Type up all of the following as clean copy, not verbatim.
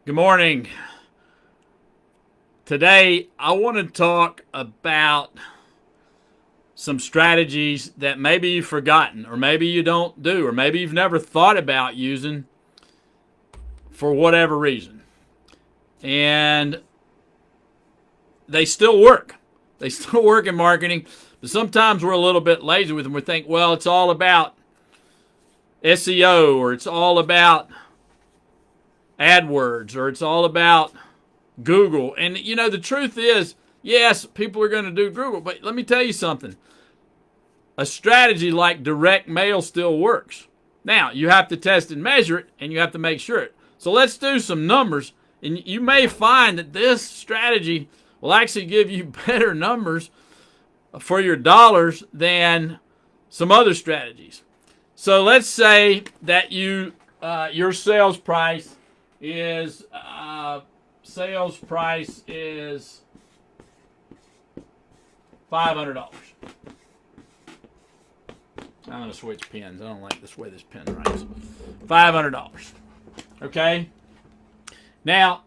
Good morning. Today, I want to talk about some strategies that maybe you've forgotten, or maybe you don't do, or maybe you've never thought about using for whatever reason. And they still work. They still work in marketing, but sometimes we're a little bit lazy with them. We think, well, it's all about SEO, or it's all about AdWords, or it's all about Google. And, the truth is, yes, people are going to do Google, but let me tell you something. A strategy like direct mail still works. Now, you have to test and measure it, and you have to make sure it. So let's do some numbers, and you may find that this strategy will actually give you better numbers for your dollars than some other strategies. So let's say that your sales price is $500. I'm going to switch pens. I don't like this way this pen writes. $500. Okay? Now,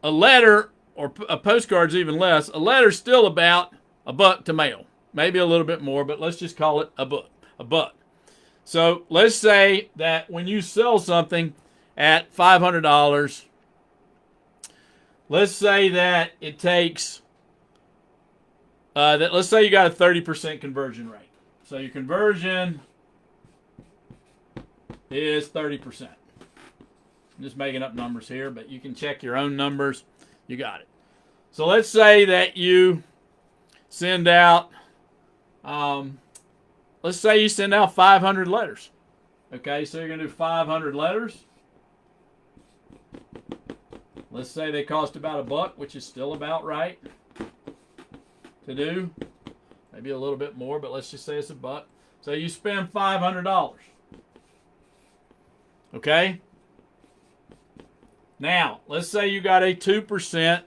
a letter or a postcard's even less. A letter's still about $1 to mail. Maybe a little bit more, but let's just call it a buck. So let's say that when you sell something at $500, let's say that it takes, let's say you got a 30% conversion rate. So your conversion is 30%. I'm just making up numbers here, but you can check your own numbers. You got it. So let's say that you send out, let's say you send out 500 letters. Okay, so you're going to do 500 letters. Let's say they cost about $1, which is still about right to do. Maybe a little bit more, but let's just say it's $1. So you spend $500. Okay? Now, let's say you got a 2%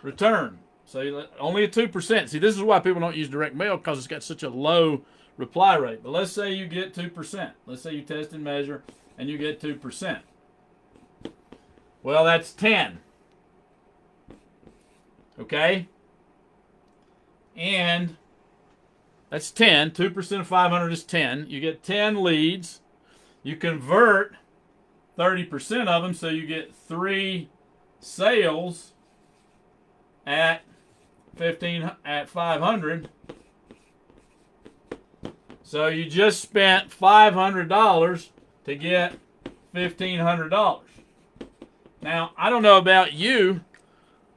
return. So only a 2%. See, this is why people don't use direct mail, because it's got such a low reply rate. But let's say you get 2%. Let's say you test and measure and you get 2%. Well, that's 10. Okay? And that's 10. 2% of 500 is 10. You get 10 leads. You convert 30% of them, so you get 3 sales at 500. So you just spent $500 to get $1,500. Now, I don't know about you,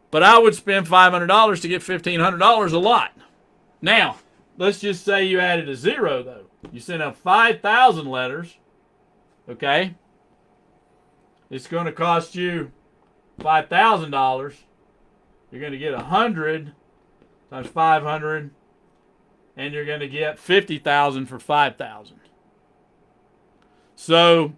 but I would spend $500 to get $1,500 a lot. Now, let's just say you added a 0, though. You sent out 5,000 letters, okay? It's going to cost you $5,000. You're going to get 100 times 500, and you're going to get 50,000 for 5,000. So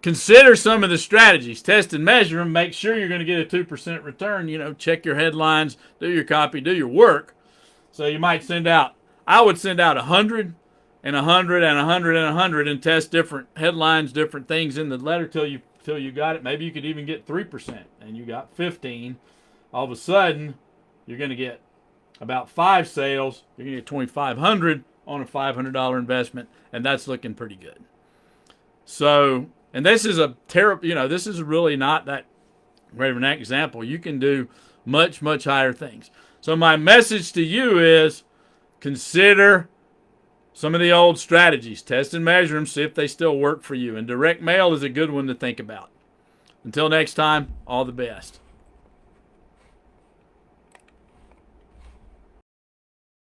consider some of the strategies. Test and measure them. Make sure you're going to get a 2% return. Check your headlines, do your copy, do your work. So you might I would send out 100 and 100 and 100 and 100 and test different headlines, different things in the letter till you got it. Maybe you could even get 3% and you got 15. All of a sudden, you're going to get about 5 sales. You're going to get $2,500 on a $500 investment, and that's looking pretty good. So, and this is a terrible, this is really not that great of an example. You can do much, much higher things. So my message to you is consider some of the old strategies. Test and measure them, see if they still work for you. And direct mail is a good one to think about. Until next time, all the best.